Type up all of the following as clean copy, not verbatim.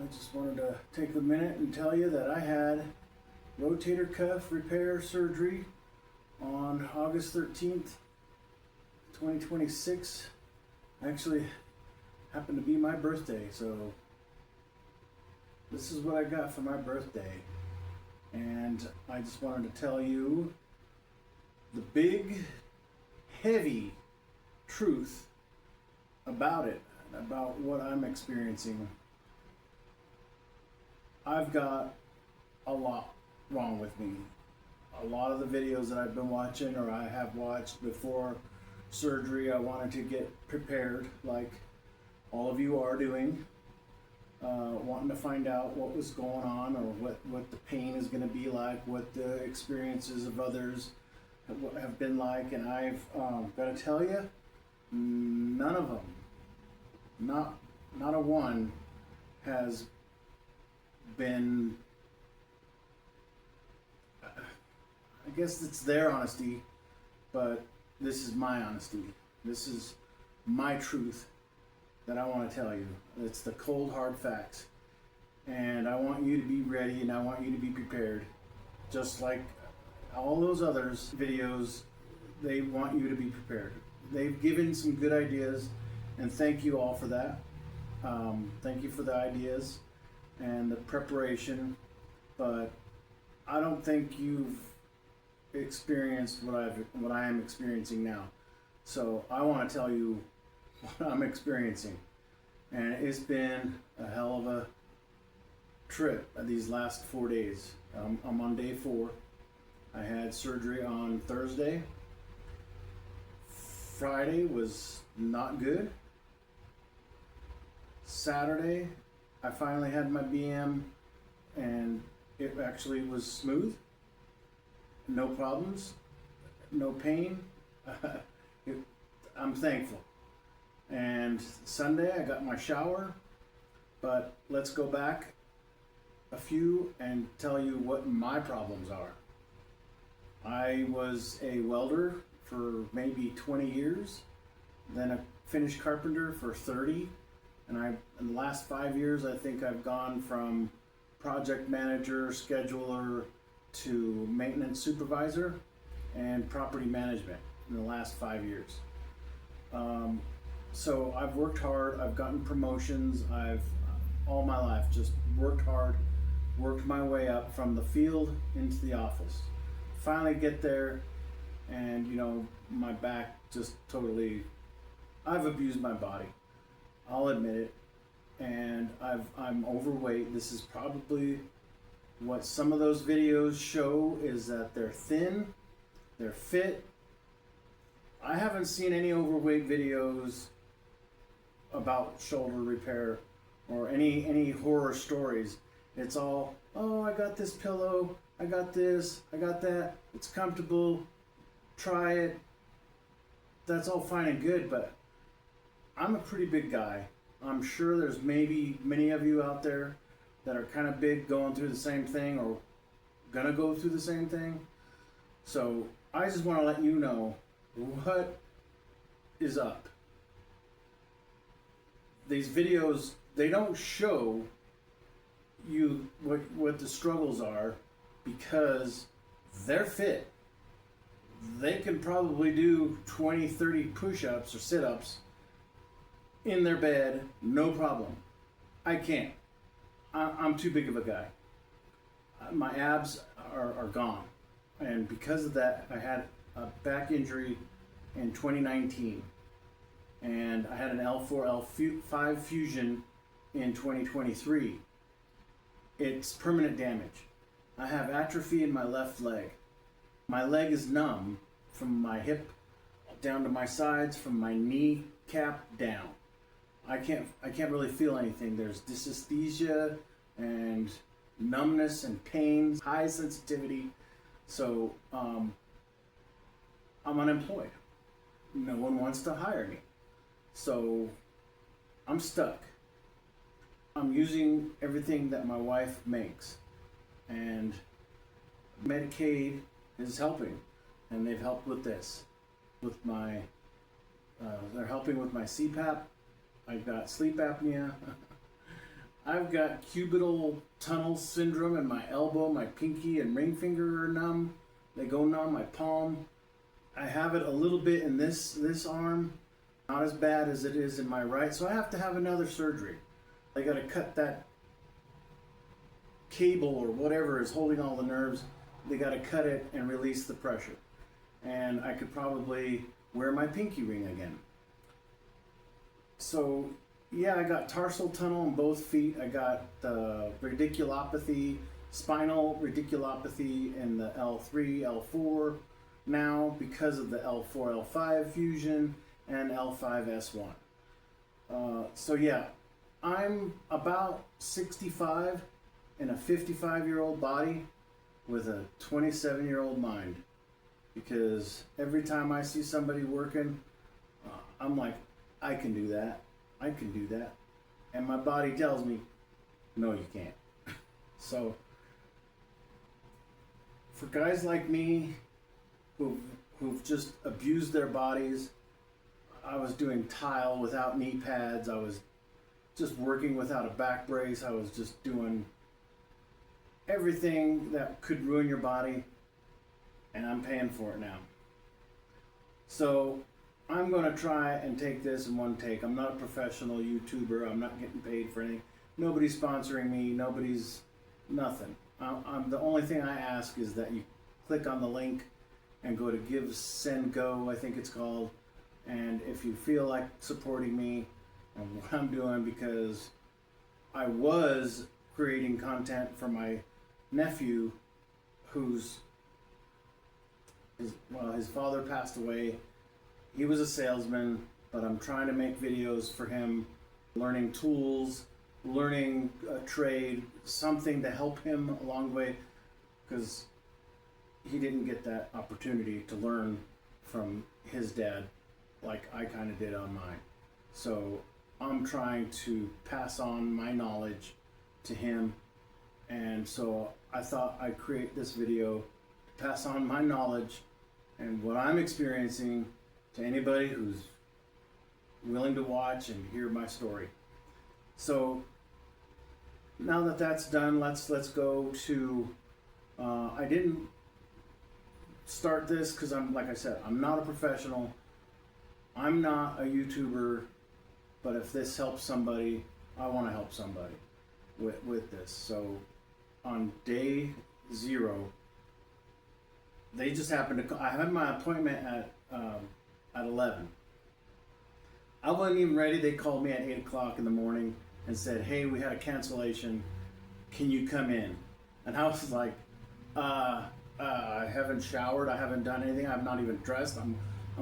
I just wanted to take a minute and tell you that I had rotator cuff repair surgery on August 13th, 2026. Actually happened to be my birthday, so this is what I got for my birthday. And I just wanted to tell you the big, heavy truth about it, about what I'm experiencing. I've got a lot wrong with me. A lot of the videos that I've been watching or I have watched before surgery, I wanted to get prepared like all of you are doing, wanting to find out what was going on or what the pain is going to be like, what the experiences of others have been like, and I've got to tell you, none of them, not a one, has been, I guess it's their honesty, but this is my honesty. This is my truth that I want to tell you. It's the cold hard facts. And I want you to be ready and I want you to be prepared. Just like all those others videos, they want you to be prepared. They've given some good ideas, and thank you all for that. Thank you for the ideas and the preparation, but I don't think you've experienced what I am experiencing now. So I want to tell you what I'm experiencing, and it's been a hell of a trip these last 4 days. I'm on day 4. I had surgery on Thursday. Friday was not good. Saturday, I finally had my BM, and it actually was smooth. No problems, no pain. I'm thankful. And Sunday, I got my shower, but let's go back a few and tell you what my problems are. I was a welder for maybe 20 years, then a finished carpenter for 30, and in the last 5 years, I think I've gone from project manager, scheduler, to maintenance supervisor and property management in the last 5 years. So I've worked hard, I've gotten promotions, I've all my life just worked hard, worked my way up from the field into the office. Finally get there, and my back just totally, I've abused my body. I'll admit it. And I'm overweight. This is probably what some of those videos show, is that they're thin, they're fit. I haven't seen any overweight videos about shoulder repair or any horror stories. It's all, oh, I got this pillow, I got this, I got that, it's comfortable, try it. That's all fine and good, but I'm a pretty big guy. I'm sure there's maybe many of you out there that are kind of big, going through the same thing or gonna go through the same thing. So I just want to let you know what is up. These videos, they don't show you what the struggles are, because they're fit. They can probably do 20, 30 push-ups or sit-ups in their bed, no problem. I can't. I'm too big of a guy. My abs are gone. And because of that, I had a back injury in 2019. And I had an L4, L5 fusion in 2023. It's permanent damage. I have atrophy in my left leg. My leg is numb from my hip down to my sides, from my kneecap down. I can't really feel anything. There's dysesthesia and numbness and pain, high sensitivity. So I'm unemployed. No one wants to hire me. So I'm stuck. I'm using everything that my wife makes, and Medicaid is helping, and they've helped with this, with my, they're helping with my CPAP. I've got sleep apnea. I've got cubital tunnel syndrome in my elbow, my pinky and ring finger are numb. They go numb, my palm. I have it a little bit in this arm, not as bad as it is in my right, so I have to have another surgery. I gotta cut that cable or whatever is holding all the nerves. They gotta cut it and release the pressure. And I could probably wear my pinky ring again. So yeah, I got tarsal tunnel in both feet. I got the radiculopathy, spinal radiculopathy in the L3, L4 now because of the L4, L5 fusion and L5S1. So yeah, I'm about 65 in a 55-year-old body with a 27-year-old mind. Because every time I see somebody working, I'm like, I can do that. I can do that. And my body tells me, no, you can't. So, for guys like me who've just abused their bodies, I was doing tile without knee pads. I was just working without a back brace. I was just doing everything that could ruin your body. And I'm paying for it now. So I'm going to try and take this in one take. I'm not a professional YouTuber. I'm not getting paid for anything. Nobody's sponsoring me. Nobody's nothing. The only thing I ask is that you click on the link and go to Give, Send, Go, I think it's called. And if you feel like supporting me and what I'm doing, because I was creating content for my nephew who's his father passed away. He was a salesman, but I'm trying to make videos for him, learning tools, learning a trade, something to help him along the way, because he didn't get that opportunity to learn from his dad like I kind of did on mine. So I'm trying to pass on my knowledge to him, and so I thought I'd create this video to pass on my knowledge and what I'm experiencing to anybody who's willing to watch and hear my story. So now that that's done, let's go to, I didn't start this because like I said, I'm not a professional. I'm not a YouTuber, but if this helps somebody, I want to help somebody with this. So on day 0, they just happened to. I had my appointment at 11. I wasn't even ready. They called me at 8 o'clock in the morning and said, "Hey, we had a cancellation. Can you come in?" And I was like, I haven't showered. I haven't done anything. I'm not even dressed. I'm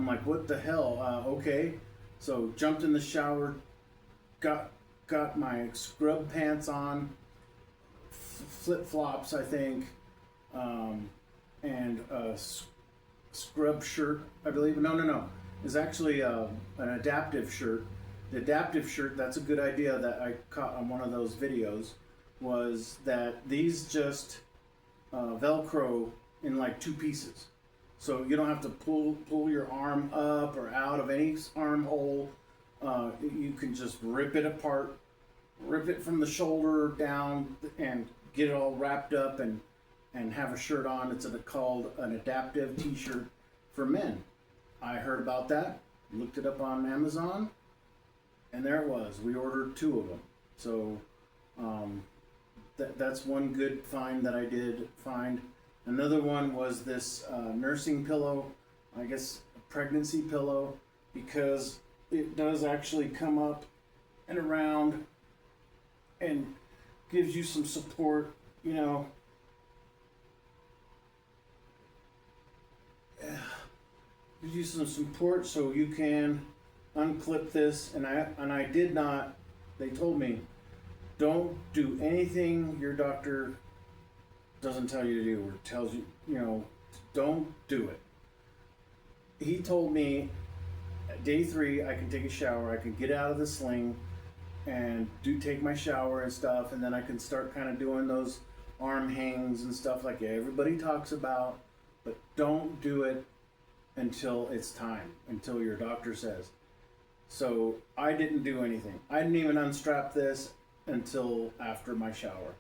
like, what the hell? Okay." So jumped in the shower, got my scrub pants on, flip flops, I think. And a scrub shirt, I believe. No. It's actually an adaptive shirt. The adaptive shirt, that's a good idea that I caught on one of those videos, was that these just Velcro in like 2 pieces. So you don't have to pull your arm up or out of any armhole. You can just rip it apart, rip it from the shoulder down and get it all wrapped up and have a shirt on. It's called an adaptive t-shirt for men. I heard about that, looked it up on Amazon, and there it was. We ordered 2 of them. So that's one good find that I did find. Another one was this nursing pillow, I guess a pregnancy pillow, because it does actually come up and around and gives you some support, you know. Gives you some support so you can unclip this, and I did not. They told me, don't do anything your doctor doesn't tell you to do or tells you, don't do it. He told me at day 3 I can take a shower, I can get out of the sling and take my shower and stuff, and then I can start kind of doing those arm hangs and stuff like everybody talks about, but don't do it until it's time, until your doctor says. So I didn't do anything. I didn't even unstrap this. until after my shower.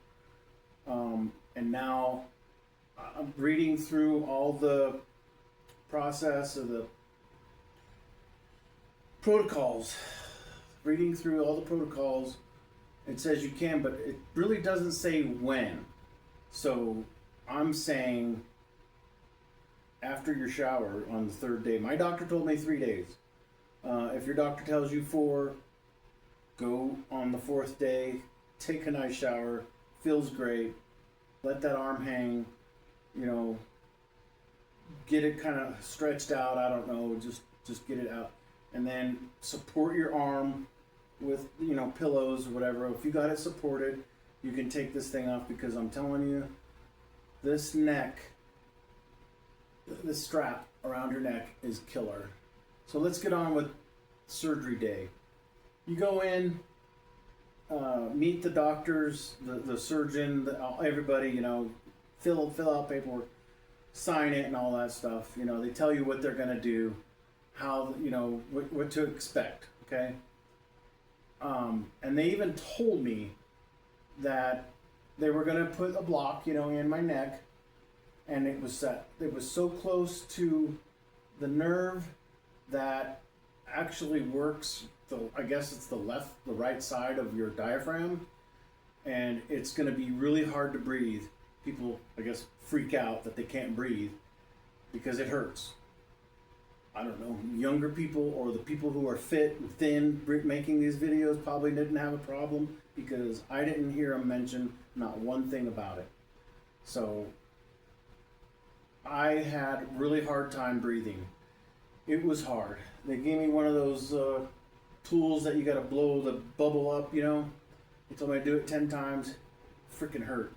And now I'm reading through all the process of the protocols. Reading through all the protocols, it says you can, but it really doesn't say when. So I'm saying after your shower on the third day. My doctor told me 3 days. If your doctor tells you 4, go on the 4th day, take a nice shower, feels great, let that arm hang, you know, get it kind of stretched out, I don't know, just get it out. And then support your arm with, you know, pillows or whatever. If you got it supported, you can take this thing off, because I'm telling you, this neck, this strap around your neck is killer. So let's get on with surgery day. You go in, meet the doctors, the surgeon, everybody, you know, fill out paperwork, sign it and all that stuff. You know, they tell you what they're gonna do, how, you know, what to expect, okay? And they even told me that they were gonna put a block, you know, in my neck, and it was so close to the nerve that actually works I guess it's the right side of your diaphragm, and it's going to be really hard to breathe. People, I guess, freak out that they can't breathe because it hurts. I don't know, younger people or the people who are fit and thin making these videos probably didn't have a problem, because I didn't hear them mention not one thing about it. So I had really hard time breathing. It was hard. They gave me one of those tools that you got to blow the bubble up, you know. They told me to do it 10 times. Freaking hurt.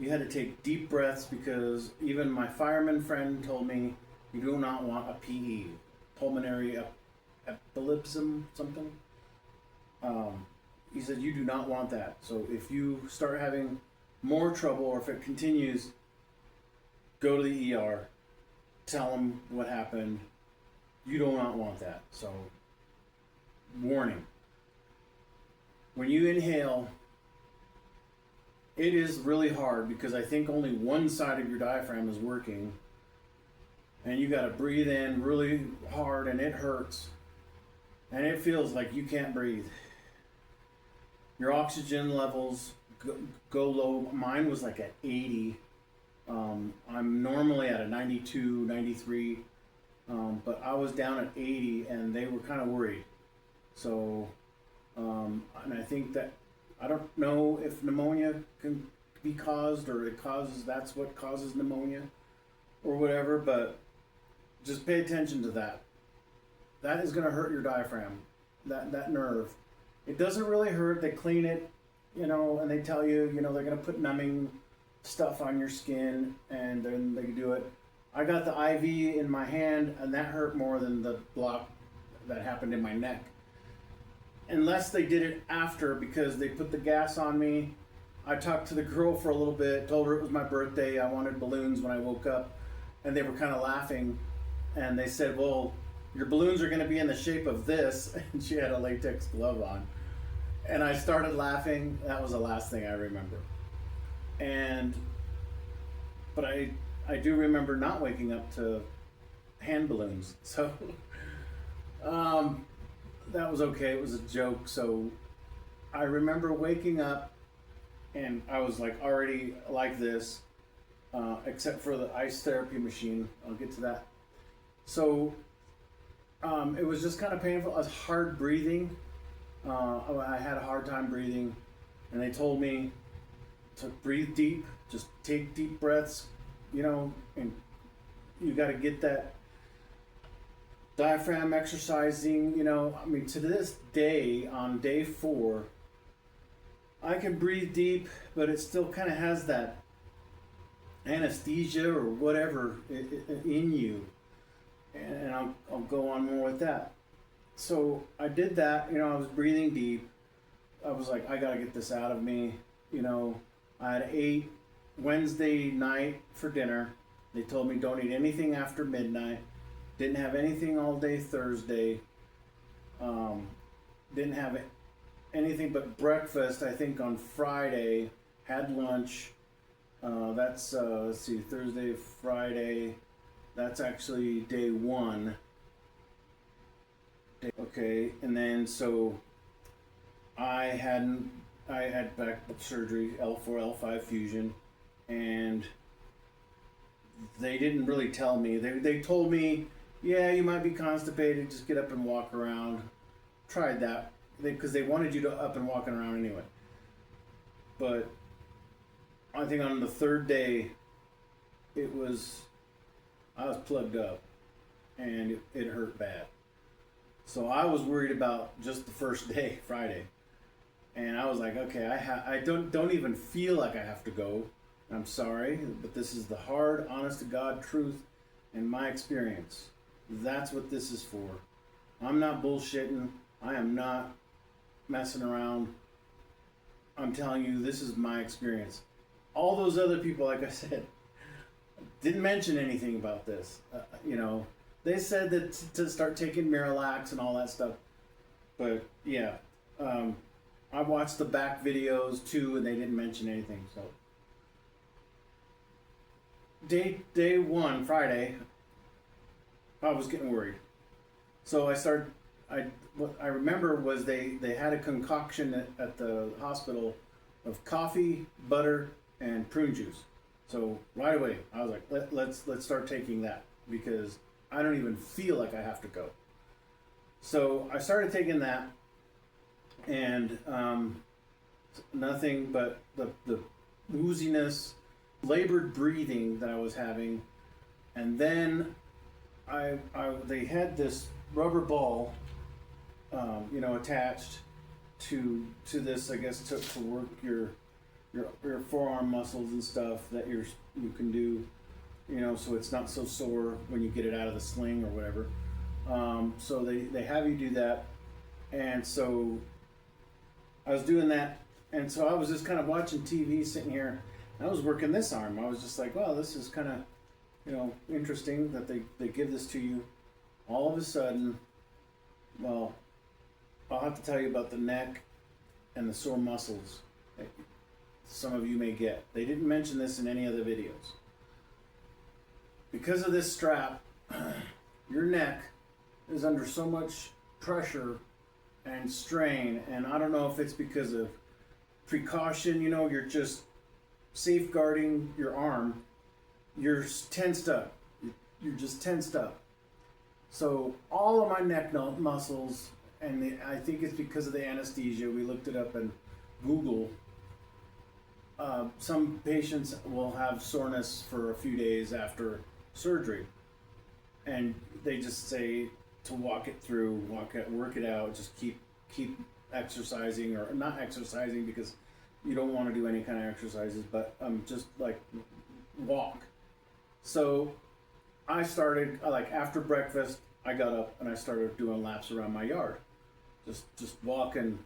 You had to take deep breaths, because even my fireman friend told me you do not want a PE, pulmonary embolism, something. He said you do not want that. So if you start having more trouble, or if it continues, go to the ER. Tell them what happened. You do not want that. So, warning. When you inhale, it is really hard, because I think only one side of your diaphragm is working. And you got to breathe in really hard, and it hurts. And it feels like you can't breathe. Your oxygen levels go low. Mine was like at 80. I'm normally at a 92, 93. But I was down at 80, and they were kind of worried. So, and I think that, I don't know if pneumonia can be caused, or that's what causes pneumonia or whatever, but just pay attention to that. That is going to hurt your diaphragm, that nerve. It doesn't really hurt. They clean it, you know, and they tell you, you know, they're going to put numbing stuff on your skin, and then they do it. I got the IV in my hand, and that hurt more than the block that happened in my neck. Unless they did it after, because they put the gas on me. I talked to the girl for a little bit, told her it was my birthday, I wanted balloons when I woke up, and they were kind of laughing. And they said, well, your balloons are going to be in the shape of this. And she had a latex glove on. And I started laughing. That was the last thing I remember. But I do remember not waking up to hand balloons. So that was okay. It was a joke. So I remember waking up, and I was like already like this, except for the ice therapy machine. I'll get to that. So it was just kind of painful. I was hard breathing. I had a hard time breathing, and they told me to breathe deep, just take deep breaths, you know, and you got to get that diaphragm exercising, you know. I mean, to this day, on day 4, I can breathe deep, but it still kind of has that anesthesia or whatever in you. And I'll go on more with that. So I did that, you know, I was breathing deep. I was like, I got to get this out of me. You know, I ate Wednesday night for dinner. They told me don't eat anything after midnight. Didn't have anything all day Thursday. Didn't have anything but breakfast, I think, on Friday. Had lunch. That's, let's see, Thursday, Friday. That's actually day one. Okay, and then so I had back surgery, L4, L5 fusion, and they didn't really tell me. They told me, yeah, you might be constipated, just get up and walk around. Tried that, because they wanted you to up and walking around anyway. But I think on the third day, I was plugged up, and it hurt bad. So I was worried about just the first day, Friday. And I was like, okay, I don't even feel like I have to go. I'm sorry, but this is the hard, honest to God truth and my experience. That's what this is for. I'm not bullshitting. I am not messing around. I'm telling you, this is my experience. All those other people, like I said, didn't mention anything about this. They said that to start taking Miralax and all that stuff. But yeah, I watched the back videos too, and they didn't mention anything. So day one, Friday, I was getting worried. So what I remember was they had a concoction at the hospital of coffee, butter, and prune juice. So right away, I was like, let's start taking that, because I don't even feel like I have to go. So I started taking that, and nothing but the wooziness, labored breathing that I was having, and then they had this rubber ball, attached to this, I guess, to work your forearm muscles and stuff that you can do, so it's not so sore when you get it out of the sling or whatever. So they have you do that, and so I was doing that, and so I was just kind of watching TV, sitting here, and I was working this arm. I was just like, well, this is kind of, interesting that they give this to you. All of a sudden, well, I'll have to tell you about the neck and the sore muscles that some of you may get. They didn't mention this in any of the videos. Because of this strap, your neck is under so much pressure and strain, and I don't know if it's because of precaution, you're just safeguarding your arm. You're tensed up. You're just tensed up. So all of my neck muscles, and I think it's because of the anesthesia. We looked it up in Google. Some patients will have soreness for a few days after surgery, and they just say to work it out, just keep exercising, or not exercising because you don't want to do any kind of exercises, but just like walk. So I started, after breakfast, I got up and I started doing laps around my yard, just walking,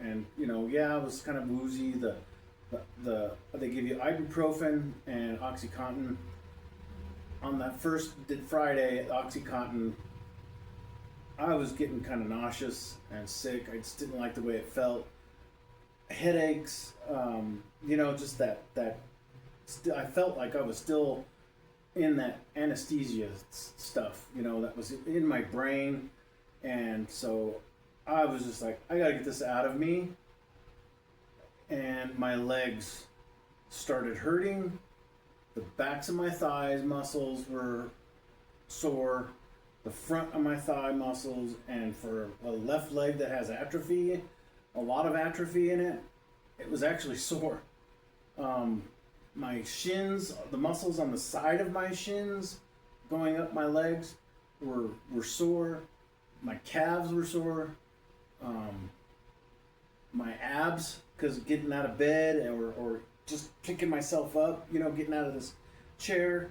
and I was kind of woozy. They give you ibuprofen and OxyContin. On that first Friday, OxyContin, I was getting kind of nauseous and sick. I just didn't like the way it felt. Headaches, just that I felt like I was still in that anesthesia stuff, that was in my brain. And so I was just like, I gotta get this out of me. And my legs started hurting. The backs of my thighs muscles were sore. The front of my thigh muscles, and for a left leg that has atrophy, a lot of atrophy in it, it was actually sore. My shins, the muscles on the side of my shins going up my legs were sore. My calves were sore. My abs, because getting out of bed or just picking myself up, getting out of this chair,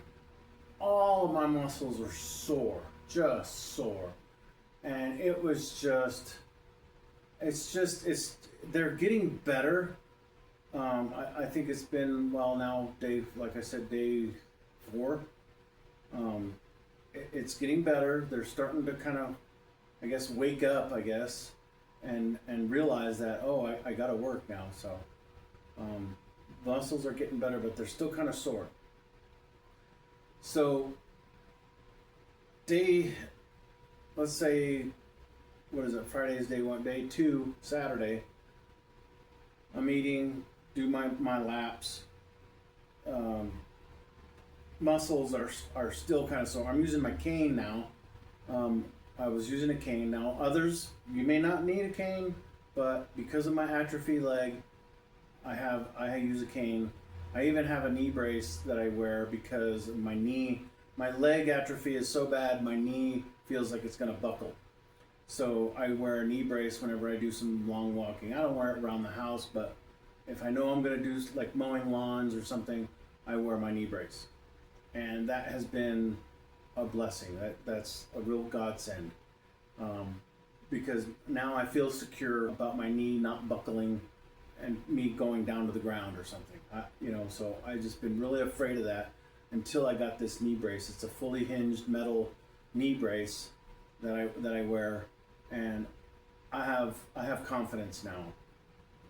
all of my muscles are sore, just sore. And it was they're getting better. I think it's been, now, like I said, day 4. It's getting better. They're starting to kind of, wake up, and realize that, oh, I got to work now. So muscles are getting better, but they're still kind of sore. So let's say, what is it? Friday is day one. Day two, Saturday. I'm eating, do my laps. Muscles are still kind of sore. I'm using my cane now. I was using a cane. Now others, you may not need a cane, but because of my atrophy leg, I use a cane. I even have a knee brace that I wear because my leg atrophy is so bad, my knee feels like it's gonna buckle. So I wear a knee brace whenever I do some long walking. I don't wear it around the house, but if I know I'm gonna do like mowing lawns or something, I wear my knee brace. And that has been a blessing. That's a real godsend. Because now I feel secure about my knee not buckling and me going down to the ground or something. So I just been really afraid of that until I got this knee brace. It's a fully hinged metal knee brace that I wear, and I have confidence now.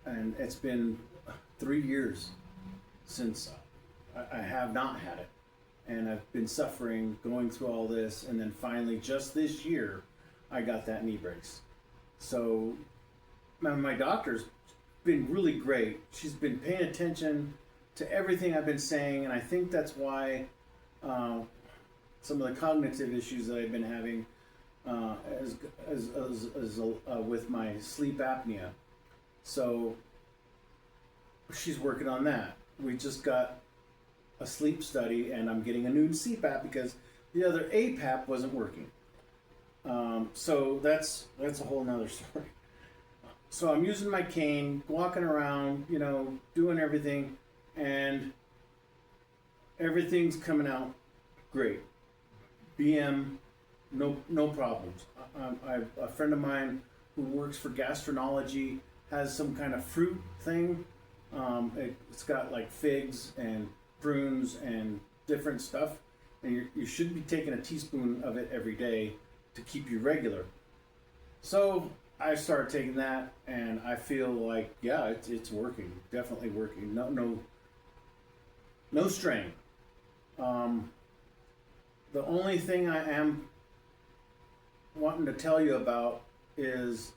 And it's been 3 years since I have not had it, and I've been suffering going through all this, and then finally just this year I got that knee brace. So my doctor's been really great. She's been paying attention to everything I've been saying, and I think that's why some of the cognitive issues that I've been having with my sleep apnea. So she's working on that. We just got a sleep study, and I'm getting a new CPAP because the other APAP wasn't working. So that's a whole nother story. So I'm using my cane, walking around, doing everything, and everything's coming out great. BM, no problems. A friend of mine who works for gastroenterology has some kind of fruit thing. It's got like figs and prunes and different stuff, and you should be taking a teaspoon of it every day to keep you regular. So I started taking that, and I feel like, yeah, it's working, definitely working. No strain. The only thing I am wanting to tell you about is,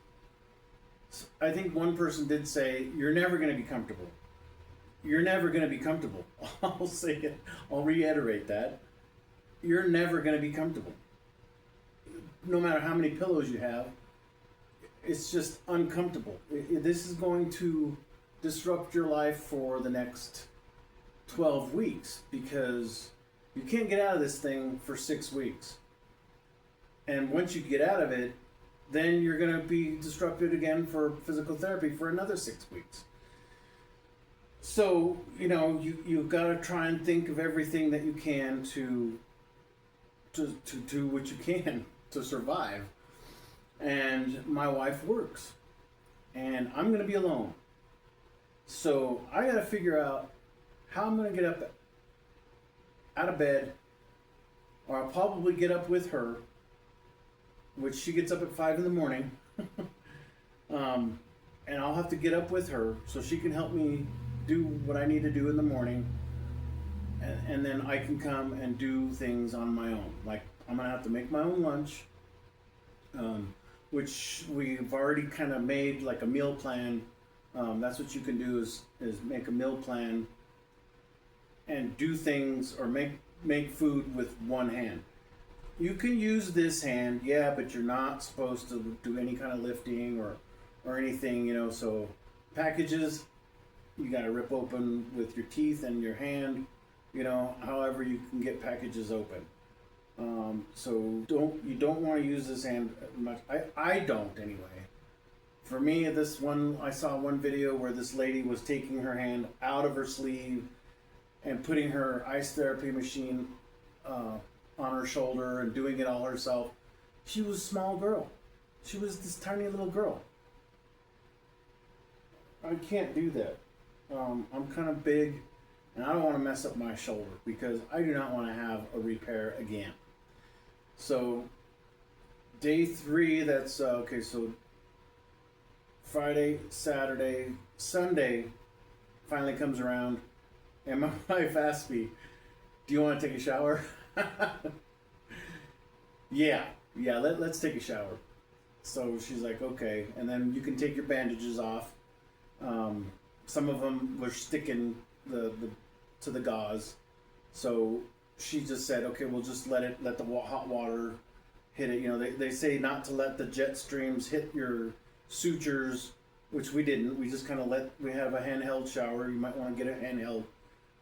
I think one person did say, you're never going to be comfortable. You're never going to be comfortable. I'll say it. I'll reiterate that. You're never going to be comfortable. No matter how many pillows you have, it's just uncomfortable. This is going to disrupt your life for the next 12 weeks because you can't get out of this thing for 6 weeks. And once you get out of it, then you're going to be disrupted again for physical therapy for another 6 weeks. So, you've got to try and think of everything that you can to do what you can to survive. And my wife works, and I'm going to be alone. So I got to figure out how I'm going to get up out of bed, or I'll probably get up with her, which she gets up at 5 in the morning. And I'll have to get up with her so she can help me do what I need to do in the morning. And then I can come and do things on my own. Like, I'm going to have to make my own lunch, which we've already kind of made like a meal plan. That's what you can do is make a meal plan and do things, or make food with one hand. You can use this hand, yeah, but you're not supposed to do any kind of lifting or anything, so packages, you got to rip open with your teeth and your hand, however you can get packages open. So you don't want to use this hand much. I don't anyway. For me, I saw one video where this lady was taking her hand out of her sleeve and putting her ice therapy machine on her shoulder and doing it all herself. She was a small girl. She was this tiny little girl. I can't do that. I'm kind of big, and I don't want to mess up my shoulder because I do not want to have a repair again. So day 3, that's okay. So Friday, Saturday, Sunday finally comes around, and my wife asks me, "Do you want to take a shower?" Yeah, let's take a shower. So she's like, okay, and then you can take your bandages off. Some of them were sticking the to the gauze, so she just said, okay, we'll just let the hot water hit it. You know, they say not to let the jet streams hit your sutures, which we didn't. We just kind of we have a handheld shower. You might want to get a handheld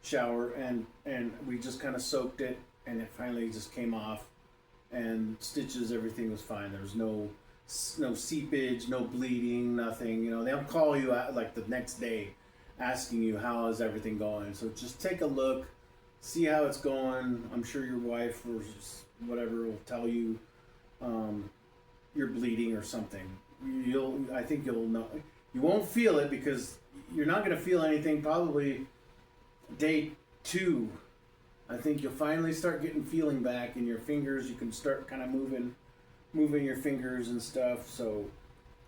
shower, and we just kind of soaked it, and it finally just came off, and stitches, everything was fine. There was no seepage, no bleeding, nothing. You know, they'll call you out like the next day asking you how is everything going. So just take a look, see how it's going. I'm sure your wife or whatever will tell you you're bleeding or something. I think you'll know. You won't feel it because you're not going to feel anything probably day 2. I think you'll finally start getting feeling back in your fingers. You can start kind of moving your fingers and stuff. So,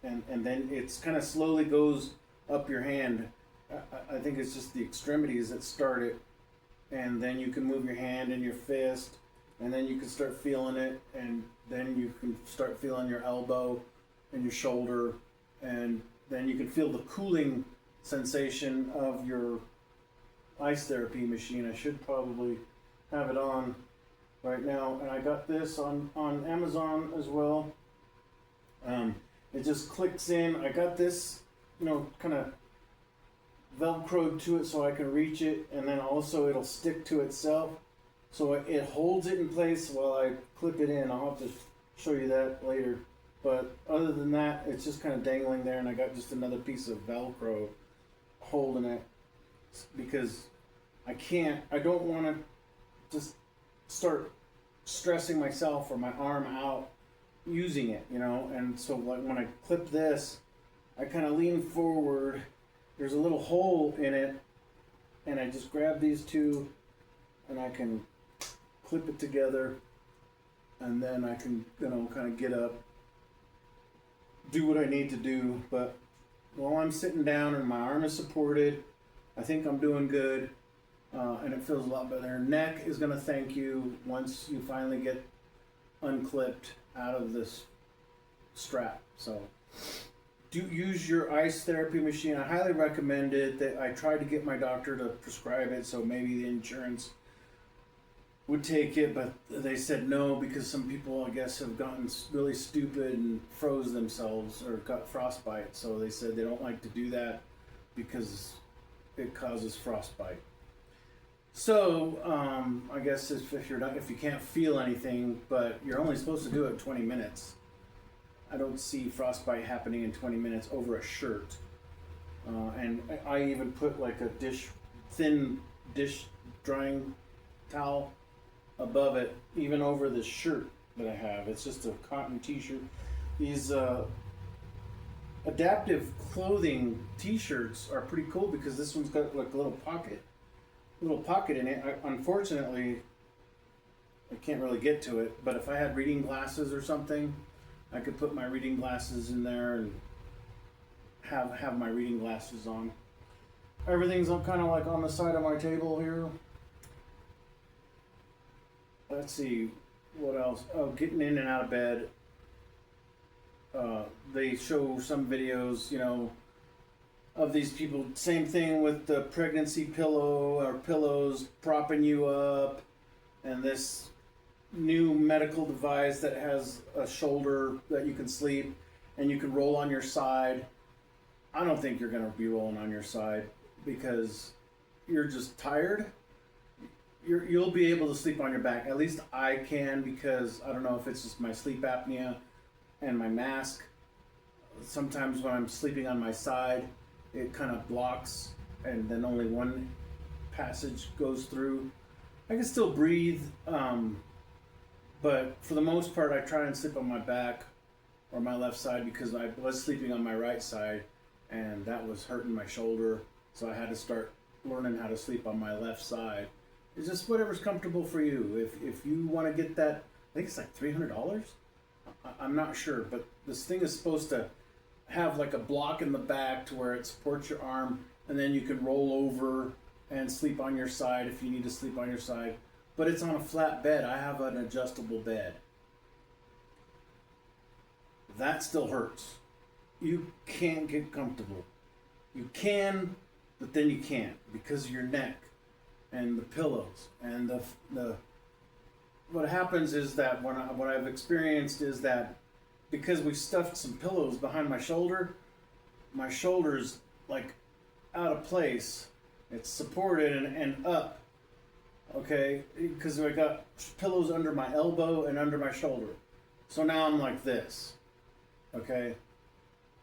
and then it's kind of slowly goes up your hand. I think it's just the extremities that start it, and then you can move your hand and your fist, and then you can start feeling it, and then you can start feeling your elbow and your shoulder, and then you can feel the cooling sensation of your ice therapy machine. I should probably have it on right now, and I got this on Amazon as well. It just clicks in. I got this, kind of velcroed to it so I can reach it, and then also it'll stick to itself, so it holds it in place while I clip it in. I'll have to show you that later, but other than that, it's just kind of dangling there, and I got just another piece of velcro holding it because I don't want to just start stressing myself or my arm out using it, and so like when I clip this, I kind of lean forward. There's a little hole in it, and I just grab these two and I can clip it together, and then I can kind of get up, do what I need to do. But while I'm sitting down and my arm is supported, I think I'm doing good. And it feels a lot better. Neck is going to thank you once you finally get unclipped out of this strap. So do use your ice therapy machine. I highly recommend it. I tried to get my doctor to prescribe it, so maybe the insurance would take it, but they said no because some people, I guess, have gotten really stupid and froze themselves or got frostbite. So they said they don't like to do that because it causes frostbite. So I guess if you can't feel anything, but you're only supposed to do it 20 minutes. I don't see frostbite happening in 20 minutes over a shirt. And I even put like a thin dish drying towel above it, even over the shirt that I have. It's just a cotton t-shirt. These adaptive clothing t-shirts are pretty cool because this one's got like a little pocket in it. Unfortunately, I can't really get to it, but if I had reading glasses or something, I could put my reading glasses in there and have my reading glasses on. Everything's kind of like on the side of my table here. Let's see, what else? Oh, getting in and out of bed. They show some videos, of these people. Same thing with the pregnancy pillow or pillows propping you up, and this new medical device that has a shoulder that you can sleep and you can roll on your side. I don't think you're going to be rolling on your side because you're just tired. You'll be able to sleep on your back. At least I can, because I don't know if it's just my sleep apnea and my mask. Sometimes when I'm sleeping on my side, it kind of blocks and then only one passage goes through. I can still breathe, but for the most part I try and sleep on my back or my left side because I was sleeping on my right side and that was hurting my shoulder, so I had to start learning how to sleep on my left side. It's just whatever's comfortable for you. If you want to get that, I think it's like $300. I'm not sure, but this thing is supposed to have like a block in the back to where it supports your arm, and then you can roll over and sleep on your side if you need to sleep on your side. But it's on a flat bed. I have an adjustable bed. That still hurts. You can't get comfortable. You can, but then you can't because of your neck and the pillows and the. What happens is that what I've experienced is that because we stuffed some pillows behind my shoulder's like out of place. It's supported and up. Okay, because I got pillows under my elbow and under my shoulder. So now I'm like this. Okay,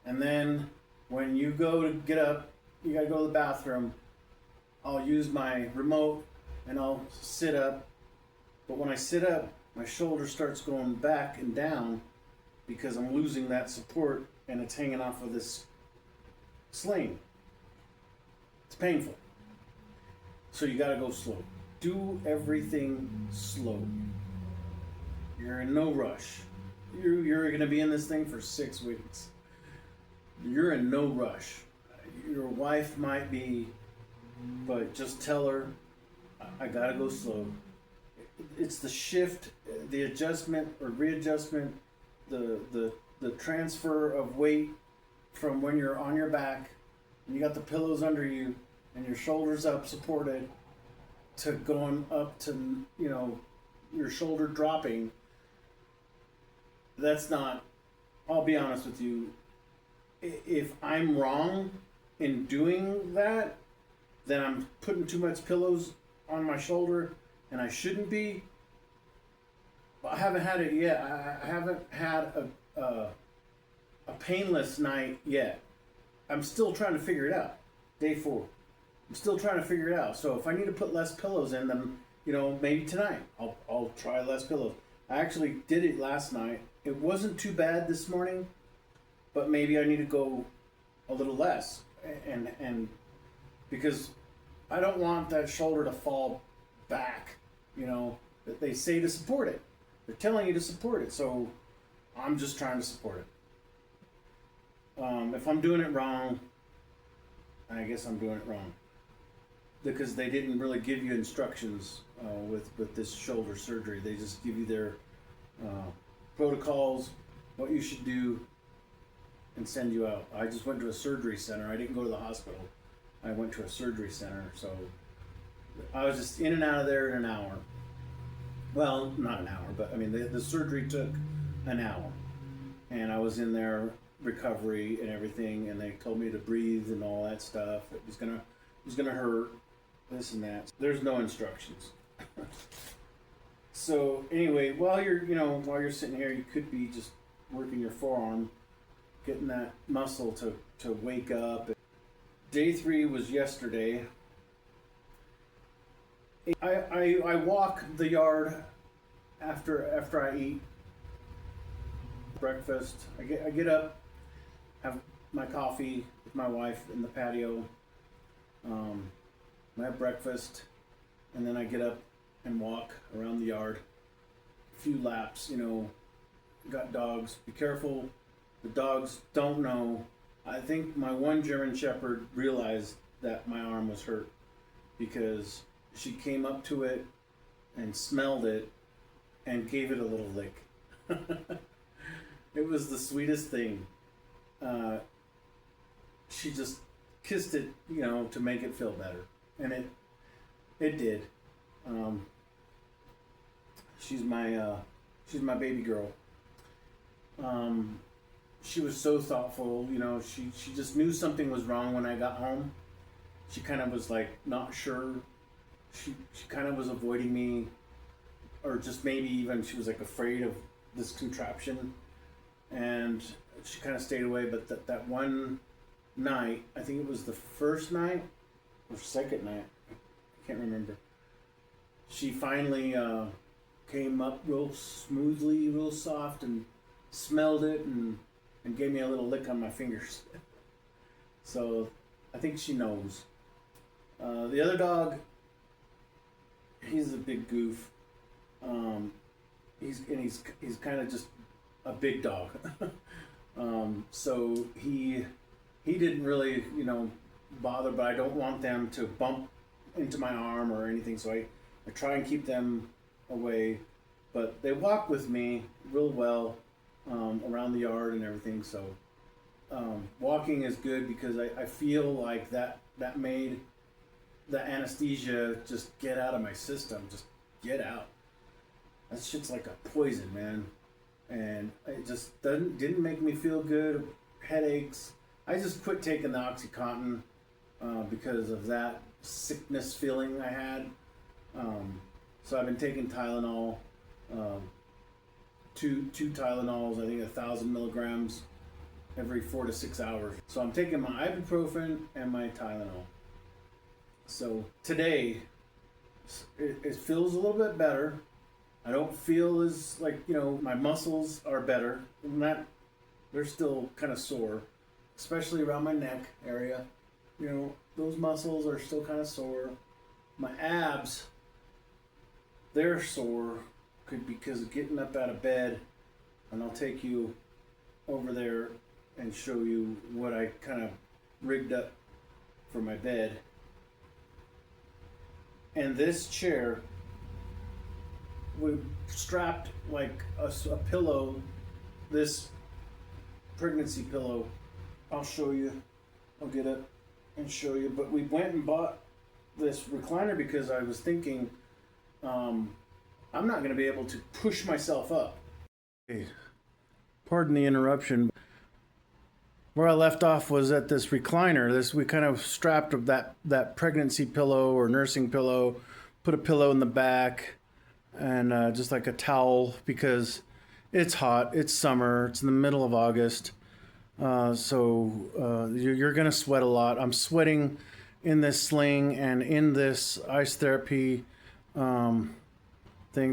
and then when you go to get up, you gotta go to the bathroom. I'll use my remote and I'll sit up. But when I sit up, my shoulder starts going back and down because I'm losing that support and it's hanging off of this sling. It's painful. So you gotta go slow. Do everything slow. You're in no rush. You're gonna be in this thing for 6 weeks. You're in no rush. Your wife might be, but just tell her, I gotta go slow. It's the shift, the adjustment or readjustment, the transfer of weight from when you're on your back and you got the pillows under you and your shoulders up supported to going up to, your shoulder dropping. That's not, I'll be honest with you, if I'm wrong in doing that, then I'm putting too much pillows on my shoulder and I shouldn't be. I haven't had it yet. I haven't had a painless night yet. I'm still trying to figure it out. Day 4. I'm still trying to figure it out. So if I need to put less pillows in them, maybe tonight I'll try less pillows. I actually did it last night. It wasn't too bad this morning, but maybe I need to go a little less, and because I don't want that shoulder to fall back. That they say to support it. They're telling you to support it, so I'm just trying to support it. If I'm doing it wrong, I guess I'm doing it wrong. Because they didn't really give you instructions with this shoulder surgery. They just give you their protocols, what you should do, and send you out. I just went to a surgery center. I didn't go to the hospital. I went to a surgery center, so I was just in and out of there in an hour. Well, not an hour, but I mean the surgery took an hour, and I was in there recovery and everything, and they told me to breathe and all that stuff. It was gonna hurt, this and that. There's no instructions. So anyway, while you're sitting here, you could be just working your forearm, getting that muscle to wake up. Day 3 was yesterday. I walk the yard after I eat breakfast. I get up, have my coffee with my wife in the patio. I have breakfast, and then I get up and walk around the yard. A few laps, got dogs. Be careful. The dogs don't know. I think my one German Shepherd realized that my arm was hurt because she came up to it and smelled it and gave it a little lick. It was the sweetest thing. She just kissed it, to make it feel better. And it did. She's my baby girl. She was so thoughtful, she just knew something was wrong when I got home. She kind of was like not sure. She kind of was avoiding me, or just maybe even she was like afraid of this contraption, and she kind of stayed away. But that one night, I think it was the first night or second night, I can't remember, she finally came up real smoothly, real soft, and smelled it and gave me a little lick on my fingers. So I think she knows. The other dog, he's a big goof. He's kind of just a big dog. So he didn't really, bother, but I don't want them to bump into my arm or anything. So I try and keep them away, but they walk with me real well around the yard and everything. So walking is good because I feel like that made the anesthesia just get out of my system, just get out. That shit's like a poison, man. And it just didn't make me feel good. Headaches. I just quit taking the OxyContin because of that sickness feeling I had. So I've been taking Tylenol, two Tylenols, I think 1,000 milligrams every 4 to 6 hours. So I'm taking my ibuprofen and my Tylenol. So today, it feels a little bit better. I don't feel as my muscles are better. And that they're still kind of sore, especially around my neck area. Those muscles are still kind of sore. My abs, they're sore because of getting up out of bed. And I'll take you over there and show you what I kind of rigged up for my bed. And this chair, we strapped like a pillow, this pregnancy pillow. I'll show you. I'll get it and show you. But we went and bought this recliner because I was thinking I'm not going to be able to push myself up. Hey, pardon the interruption. Where I left off was at this recliner. We kind of strapped that pregnancy pillow or nursing pillow, put a pillow in the back, and just like a towel because it's hot. It's summer. It's in the middle of August. So you're gonna sweat a lot. I'm sweating in this sling and in this ice therapy thing.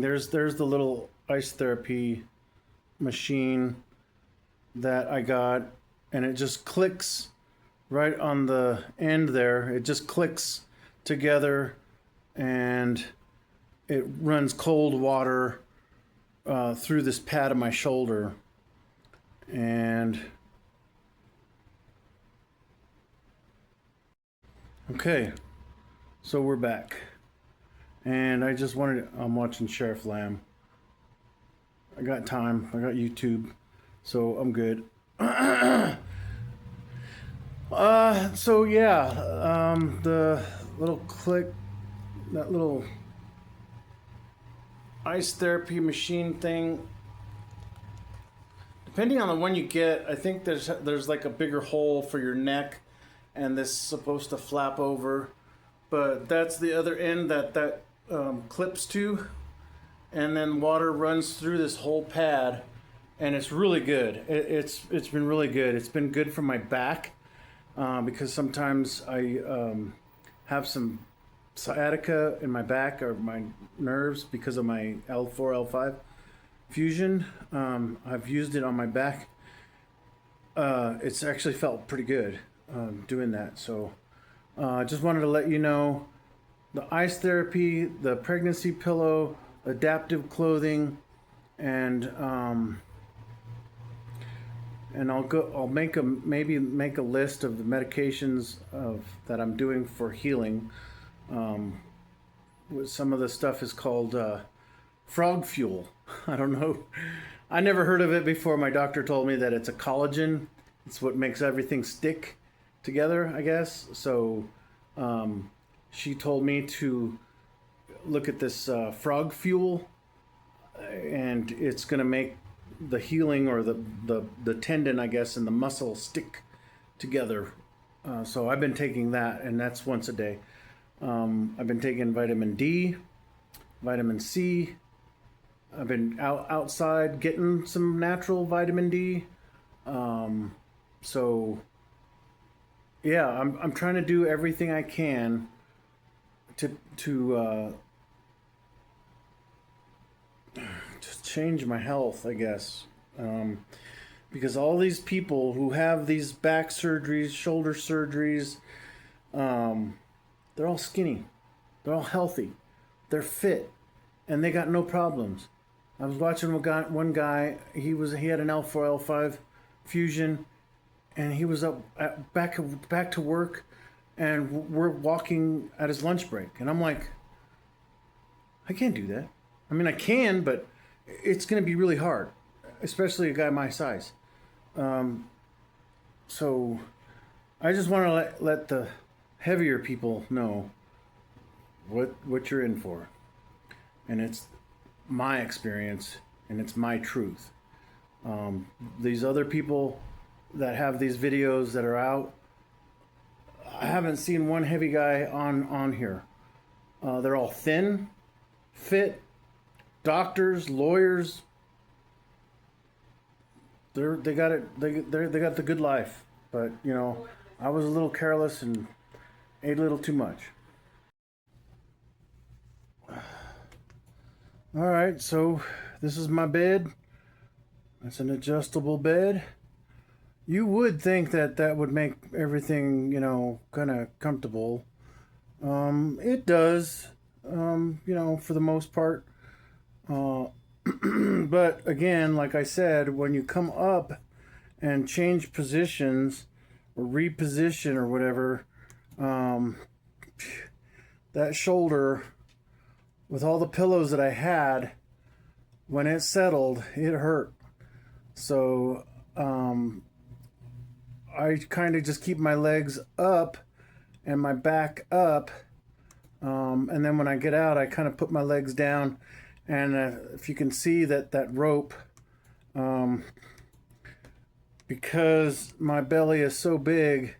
There's the little ice therapy machine that I got, and it just clicks right on the end there. It just clicks together, and it runs cold water through this pad of my shoulder. And okay, so we're back. And I just I'm watching Sheriff Lamb. I got time. I got YouTube, so I'm good. So yeah, the little click, that little ice therapy machine thing, depending on the one you get, I think there's like a bigger hole for your neck, and this is supposed to flap over, but that's the other end that clips to, and then water runs through this whole pad, and it's really good. It's been really good. It's been good for my back because sometimes I have some sciatica in my back or my nerves because of my L4, L5 fusion. I've used it on my back. It's actually felt pretty good doing that. So I just wanted to let you know the ice therapy, the pregnancy pillow, adaptive clothing, and I'll maybe make a list of the medications that I'm doing for healing. Some of the stuff is called frog fuel. I don't know. I never heard of it before. My doctor told me that it's a collagen. It's what makes everything stick together, I guess. So she told me to look at this frog fuel, and it's going to make the healing or the tendon, I guess, and the muscle stick together. So I've been taking that, and that's once a day. I've been taking vitamin D, vitamin C. I've been outside getting some natural vitamin D. So yeah, I'm trying to do everything I can to change my health, I guess. Because all these people who have these back surgeries, shoulder surgeries, they're all skinny, they're all healthy, they're fit, and they got no problems. I was watching one guy. He had an L4, L5 fusion, and he was up back to work, and we're walking at his lunch break, and I'm like, I can't do that. I mean, I can, but it's going to be really hard, especially a guy my size. So I just want to let the heavier people know what you're in for, and it's my experience and it's my truth. These other people that have these videos that are out, I haven't seen one heavy guy on here. They're all thin, fit, doctors, lawyers. They got it. They got the good life. But you know, I was a little careless and ate a little too much. All right, so this is my bed. It's an adjustable bed. You would think that that would make everything, you know, kind of comfortable. It does, you know, for the most part. But again, like I said, when you come up and change positions or reposition or whatever, that shoulder, with all the pillows that I had, when it settled, it hurt. So I kind of just keep my legs up and my back up, and then when I get out, I kind of put my legs down. And if you can see that rope, because my belly is so big,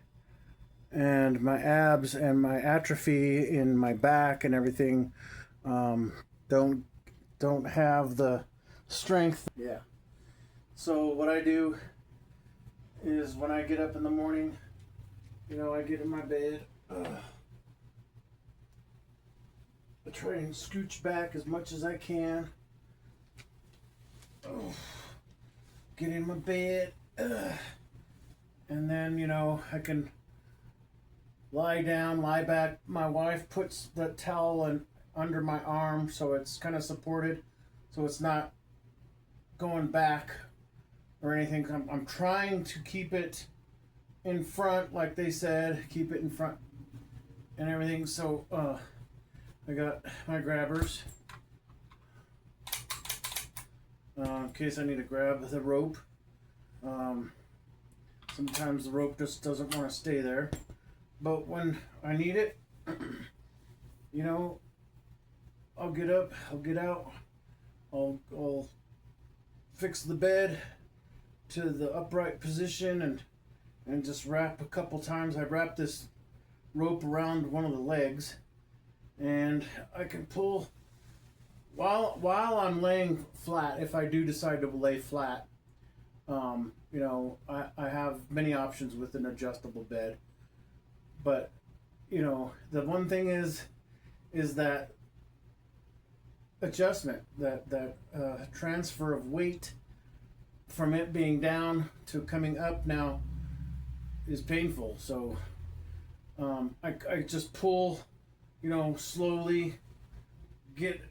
and my abs and my atrophy in my back and everything don't have the strength. Yeah. So what I do is when I get up in the morning, you know, I get in my bed. I try and scooch back as much as I can. Get in my bed. And then, you know, I can lie down, lie back. My wife puts the towel under my arm so it's kind of supported, so it's not going back or anything. I'm trying to keep it in front, like they said, keep it in front and everything. So I got my grabbers in case I need to grab the rope. Sometimes the rope just doesn't want to stay there, but when I need it, you know, I'll get up, I'll get out, I'll fix the bed to the upright position and just wrap a couple times. I wrap this rope around one of the legs, and I can pull while I'm laying flat. If I do decide to lay flat, you know, I have many options with an adjustable bed. But you know, the one thing is that adjustment, that transfer of weight from it being down to coming up now is painful. So I just pull, you know, slowly,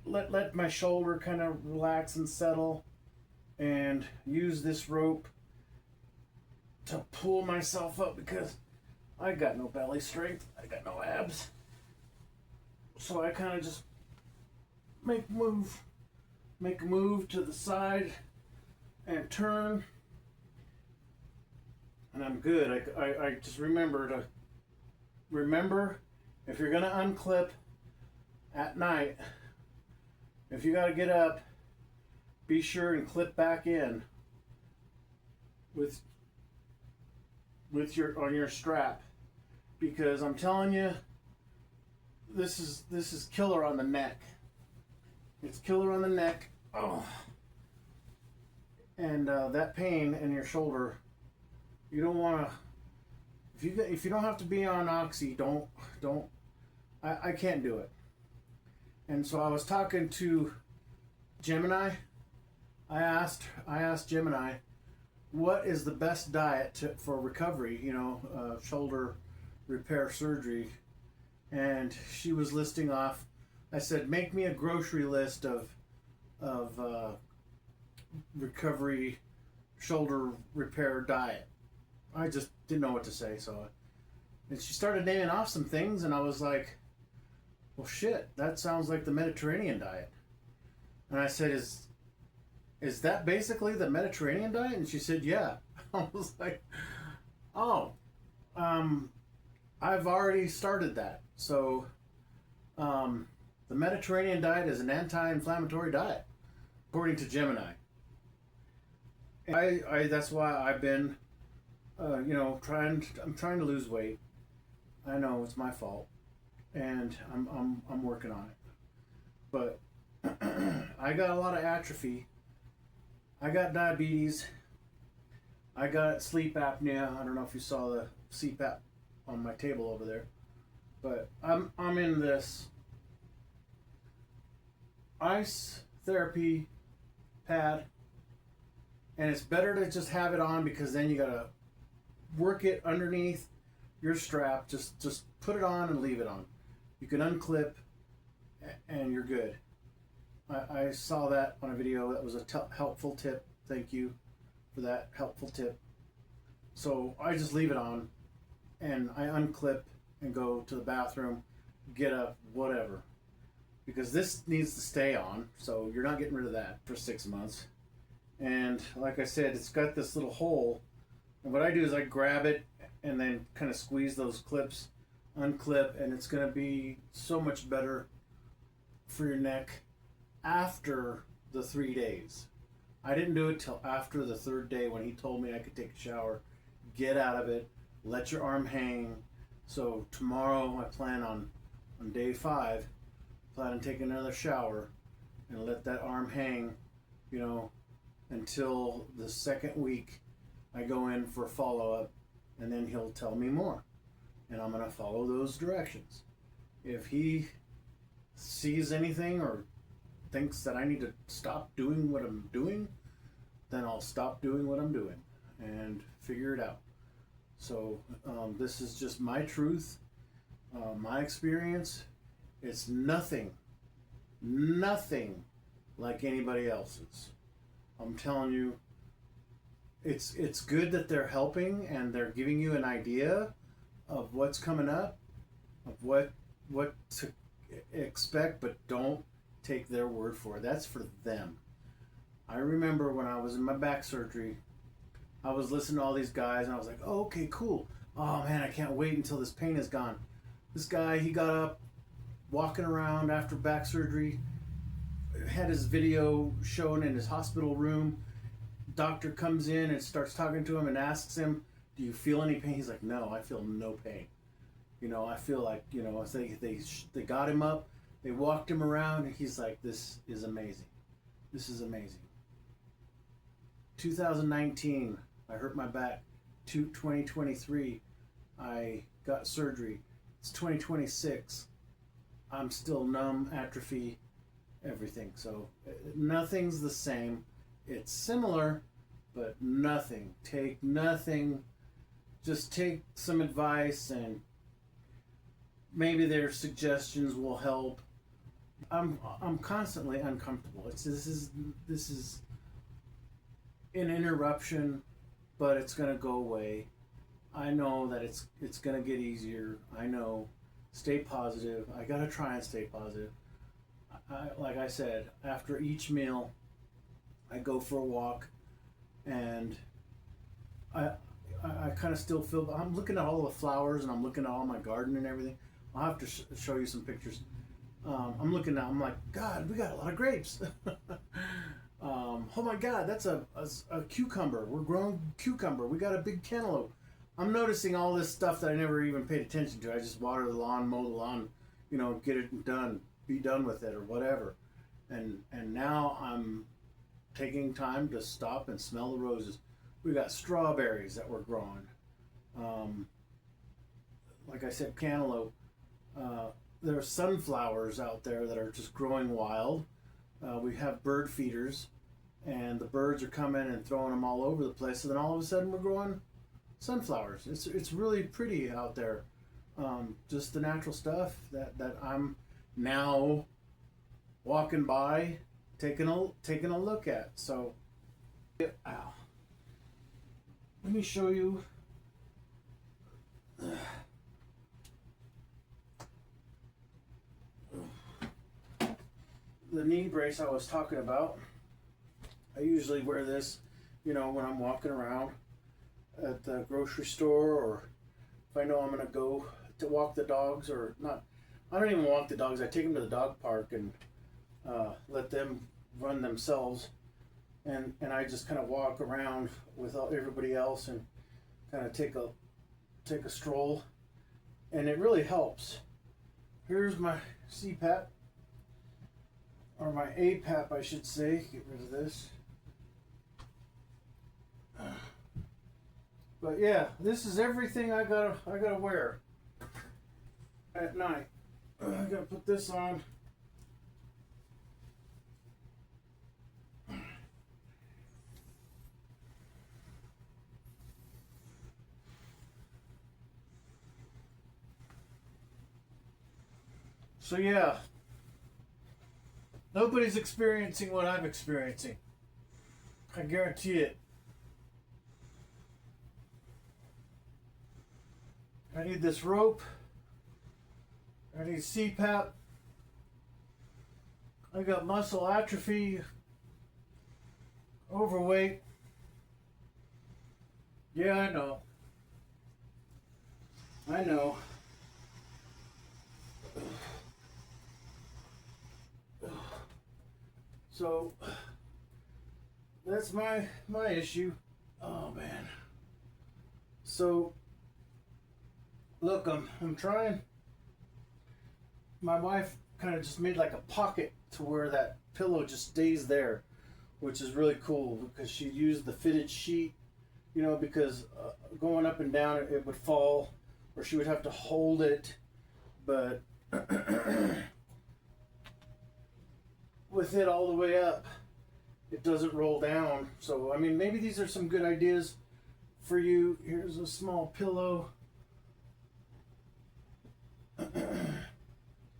let my shoulder kind of relax and settle, and use this rope to pull myself up, because I got no belly strength, I got no abs. So I kind of just make a move to the side and turn, and I'm good. I just remember if you're gonna unclip at night, if you gotta get up, be sure and clip back in with your strap, because I'm telling you, this is killer on the neck. It's killer on the neck. Oh. And that pain in your shoulder, you don't want to. If you don't have to be on oxy, don't. I can't do it. And so I was talking to Gemini. I asked Gemini, what is the best diet for recovery? You know, shoulder repair surgery, and she was listing off. I said, make me a grocery list of recovery shoulder repair diet. I just didn't know what to say, so and she started naming off some things, and I was like, well, shit, that sounds like the Mediterranean diet. And I said, is that basically the Mediterranean diet? And she said, yeah. I was like, oh, I've already started that. So the Mediterranean diet is an anti-inflammatory diet, according to Gemini. I that's why I've been, I'm trying to lose weight. I know it's my fault, and I'm working on it. But I got a lot of atrophy. I got diabetes. I got sleep apnea. I don't know if you saw the CPAP on my table over there, but I'm in this ice therapy pad, and it's better to just have it on because then you gotta work it underneath your strap. Just put it on and leave it on. You can unclip, and you're good. I saw that on a video. That was a helpful tip. Thank you for that helpful tip. So I just leave it on, and I unclip and go to the bathroom, get up, whatever. Because this needs to stay on, so you're not getting rid of that for 6 months. And like I said, it's got this little hole, and what I do is I grab it and then kind of squeeze those clips, unclip, and it's going to be so much better for your neck after the 3 days. I didn't do it till after the 3rd day when he told me I could take a shower, get out of it, let your arm hang. So tomorrow I plan on day 5, plan on taking another shower and let that arm hang, until the 2nd week. I go in for follow-up, and then he'll tell me more, and I'm going to follow those directions. If he sees anything or thinks that I need to stop doing what I'm doing, then I'll stop doing what I'm doing and figure it out. So this is just my truth, my experience. It's nothing like anybody else's. I'm telling you, it's good that they're helping and they're giving you an idea of what's coming up, of what to expect, but don't take their word for it. That's for them. I remember when I was in my back surgery, I was listening to all these guys, and I was like, oh, okay, cool. Oh man, I can't wait until this pain is gone. This guy, he got up, walking around after back surgery, had his video shown in his hospital room. Doctor comes in and starts talking to him and asks him, do you feel any pain? He's like, no, I feel no pain. I feel like, they got him up, they walked him around, and he's like, this is amazing. This is amazing. 2019, I hurt my back. 2023, I got surgery. It's 2026. I'm still numb, atrophy, everything. So nothing's the same. It's similar, but nothing. Take nothing. Just take some advice, and maybe their suggestions will help. I'm constantly uncomfortable. This is an interruption, but it's gonna go away. I know that it's gonna get easier. I know. Stay positive. I gotta try and stay positive. Like I said, after each meal, I go for a walk, and I kind of still feel. I'm looking at all the flowers, and I'm looking at all my garden and everything. I'll have to show you some pictures. I'm looking now. I'm like, God, we got a lot of grapes. Oh my God, that's a cucumber. We're growing cucumber. We got a big cantaloupe. I'm noticing all this stuff that I never even paid attention to. I just water the lawn, mow the lawn, get it done, be done with it or whatever. And now I'm taking time to stop and smell the roses. We got strawberries that we're growing. Like I said, cantaloupe. There are sunflowers out there that are just growing wild. We have bird feeders, and the birds are coming and throwing them all over the place. So then all of a sudden we're growing sunflowers. It's really pretty out there. Just the natural stuff that I'm now walking by, taking a look at. So, ow. let me show you. The knee brace I was talking about. I usually wear this, you know, when I'm walking around at the grocery store, or if I know I'm going to go to walk the dogs, or not. I don't even walk the dogs. I take them to the dog park and let them run themselves, and I just kind of walk around with everybody else and kind of take a stroll, and it really helps. Here's my CPAP, or my APAP, I should say. Get rid of this. But yeah, this is everything I gotta wear at night. I gotta put this on. So yeah, nobody's experiencing what I'm experiencing. I guarantee it. I need this rope. I need CPAP. I got muscle atrophy, overweight. Yeah, I know. I know. So that's my issue. Oh man. So look, I'm trying. My wife kind of just made like a pocket to where that pillow just stays there, which is really cool, because she used the fitted sheet, you know, because going up and down it would fall, or she would have to hold it, but with it all the way up, it doesn't roll down. So I mean, maybe these are some good ideas for you. Here's a small pillow.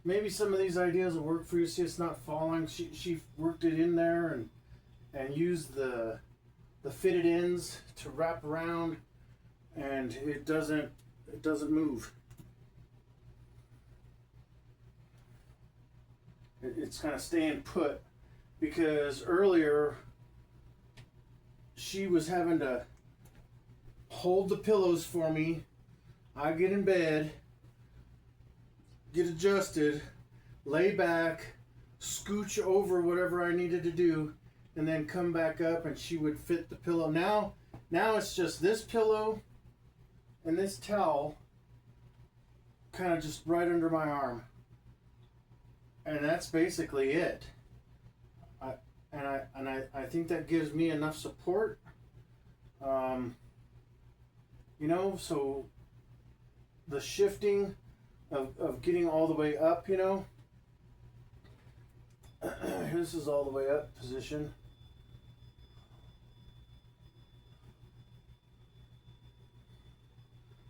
Maybe some of these ideas will work for you. See, it's not falling. She worked it in there and used the fitted ends to wrap around, and it doesn't move. It's kind of staying put, because earlier she was having to hold the pillows for me. I get in bed, get adjusted, lay back, scooch over whatever I needed to do, and then come back up, and she would fit the pillow. Now it's just this pillow and this towel kind of just right under my arm. And that's basically it. I think that gives me enough support. You know, so the shifting of getting all the way up, you know. This is all the way up position.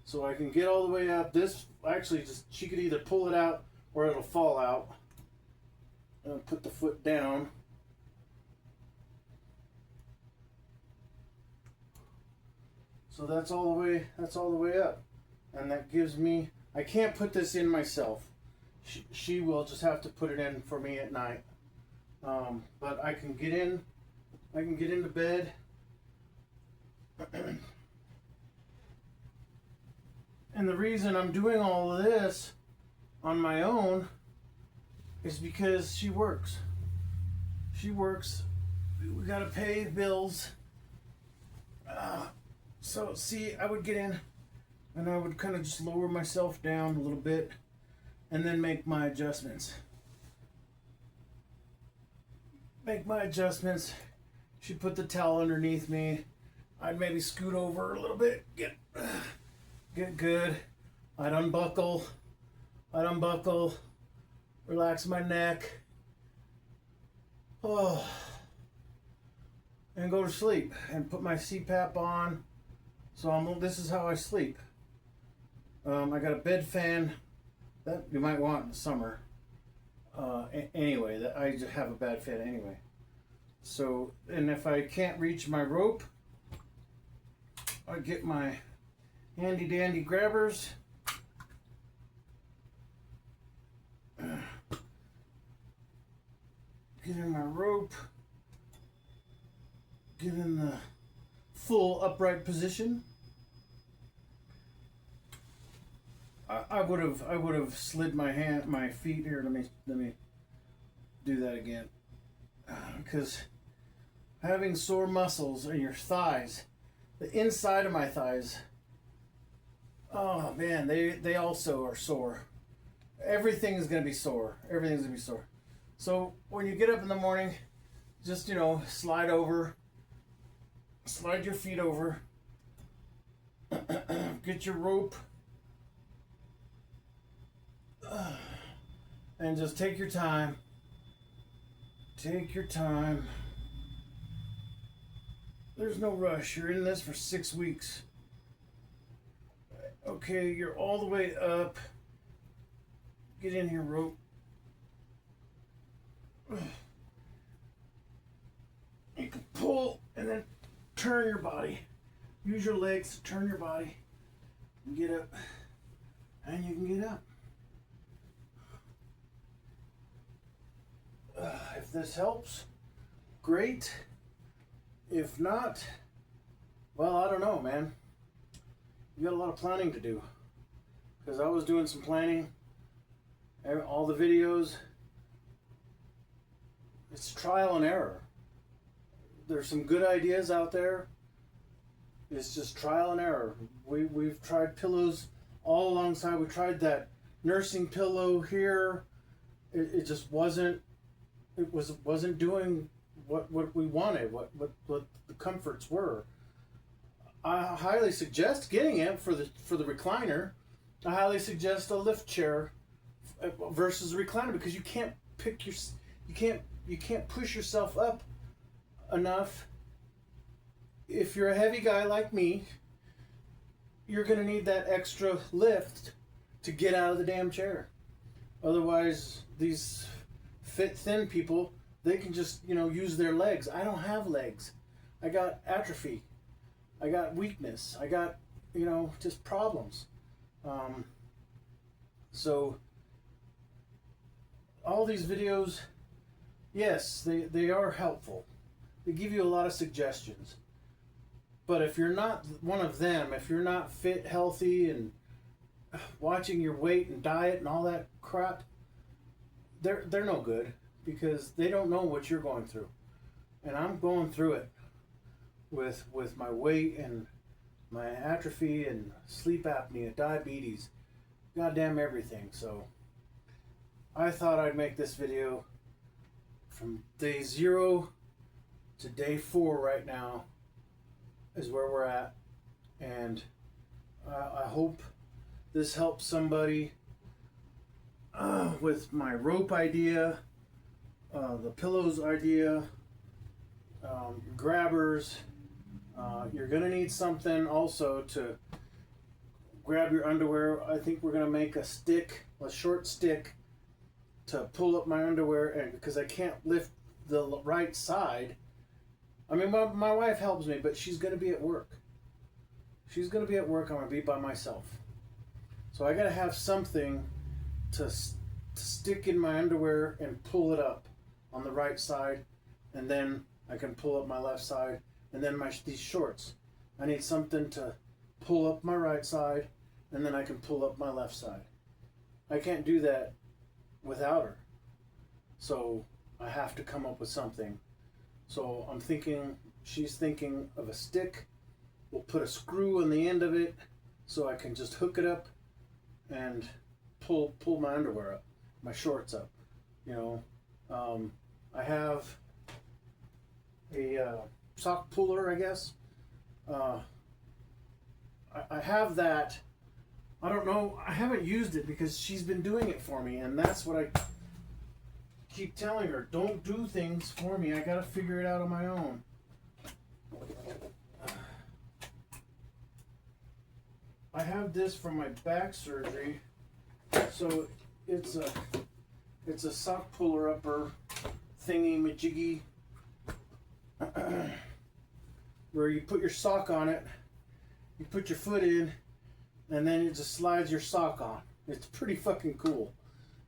So I can get all the way up. This actually just, she could either pull it out or it'll fall out. And put the foot down. So that's all the way up. And that gives me, I can't put this in myself. She will just have to put it in for me at night. But I can get into bed. And the reason I'm doing all of this on my own is because she works. She works. We gotta pay bills. So see, I would get in and I would kind of just lower myself down a little bit and then make my adjustments. She'd put the towel underneath me. I'd maybe scoot over a little bit, get good. I'd unbuckle, relax my neck, and go to sleep and put my CPAP on. So this is how I sleep. I got a bed fan that you might want in the summer. Anyway, that I just have a bad fit anyway. So, and if I can't reach my rope, I get my handy dandy grabbers. Get in my rope. Get in the full upright position. I would have slid my feet here. Let me do that again, because having sore muscles in your thighs, the inside of my thighs, oh man, they also are sore. Everything is gonna be sore. Everything's gonna be sore. So when you get up in the morning, just slide your feet over, get your rope, and just take your time. Take your time. There's no rush. You're in this for 6 weeks. Okay, you're all the way up. Get in here, rope. You can pull and then turn your body. Use your legs to turn your body. And get up. And you can get up. If this helps, great. If not, well, I don't know, man. You got a lot of planning to do. Because I was doing some planning. All the videos. It's trial and error. There's some good ideas out there. It's just trial and error. We've tried pillows all alongside. We tried that nursing pillow here. It just wasn't. It wasn't doing what we wanted. What the comforts were. I highly suggest getting it for the recliner. I highly suggest a lift chair versus a recliner, because you can't push yourself up enough. If you're a heavy guy like me, you're going to need that extra lift to get out of the damn chair. Otherwise, these thin people, they can just use their legs. I don't have legs. I got atrophy. I got weakness. I got just problems. So all these videos, yes, they are helpful. They give you a lot of suggestions. But if you're not one of them, if you're not fit, healthy, and watching your weight and diet and all that crap, they're no good, because they don't know what you're going through. And I'm going through it with my weight and my atrophy and sleep apnea, diabetes, goddamn everything. So I thought I'd make this video from day 0 to day 4 right now is where we're at. And I hope this helps somebody with my rope idea, the pillows idea, grabbers. You're gonna need something also to grab your underwear. I think we're gonna make a short stick to pull up my underwear, and because I can't lift the right side. I mean, my wife helps me, but she's gonna be at work. She's gonna be at work. I'm gonna be by myself, so I gotta have something to stick in my underwear and pull it up on the right side, and then I can pull up my left side, and then these shorts. I need something to pull up my right side, and then I can pull up my left side. I can't do that without her, so I have to come up with something. So I'm thinking, she's thinking of a stick. We'll put a screw on the end of it so I can just hook it up and pull my underwear up, my shorts up. I have a sock puller, I guess. I have that. I don't know. I haven't used it because she's been doing it for me, and that's what I keep telling her. Don't do things for me. I gotta figure it out on my own. I have this from my back surgery, so it's a sock puller upper thingy majiggy where you put your sock on it You put your foot in, and then it just slides your sock on. It's pretty fucking cool.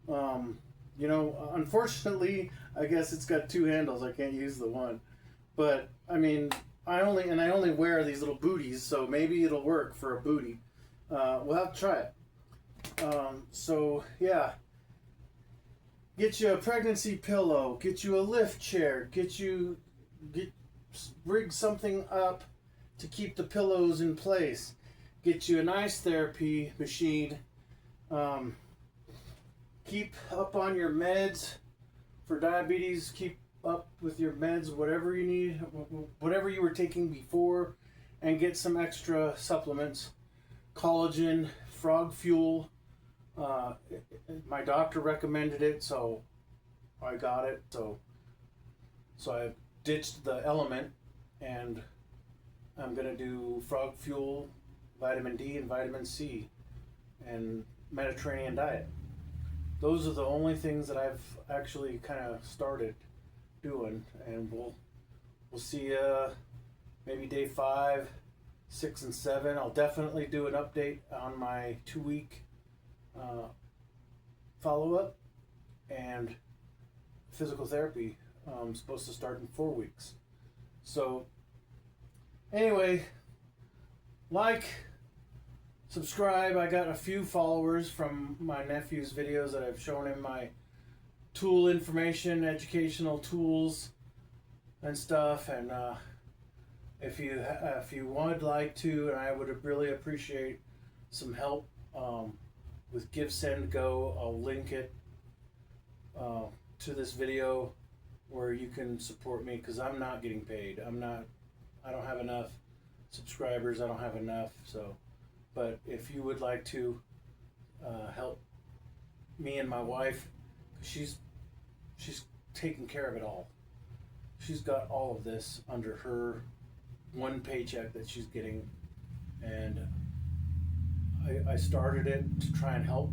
You know, unfortunately, I guess it's got two handles. I can't use the one. But I mean, I only wear these little booties, so maybe it'll work for a booty. We'll have to try it. So yeah, get you a pregnancy pillow, get you a lift chair, rig something up to keep the pillows in place, get you a nice therapy machine. Keep up on your meds for diabetes. Keep up with your meds, whatever you need, whatever you were taking before, and get some extra supplements. Collagen, frog fuel. My doctor recommended it, so I got it. So I ditched the element, and I'm gonna do frog fuel, vitamin D, and vitamin C, and Mediterranean diet. Those are the only things that I've actually kind of started doing, and we'll see maybe day 5, 6, and 7. I'll definitely do an update on my 2-week follow-up, and physical therapy. I'm supposed to start in 4 weeks. So anyway, subscribe. I got a few followers from my nephew's videos that I've shown him my tool information, educational tools and stuff. And if you would like to, and I would really appreciate some help with Give, Send, Go. I'll link it to this video where you can support me, because I'm not getting paid. I don't have enough subscribers. I don't have enough. So, but if you would like to help me and my wife, she's taking care of it all. She's got all of this under her one paycheck that she's getting, and I started it to try and help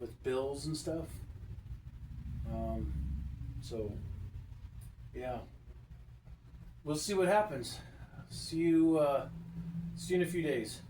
with bills and stuff. So yeah, we'll see what happens. See you in a few days.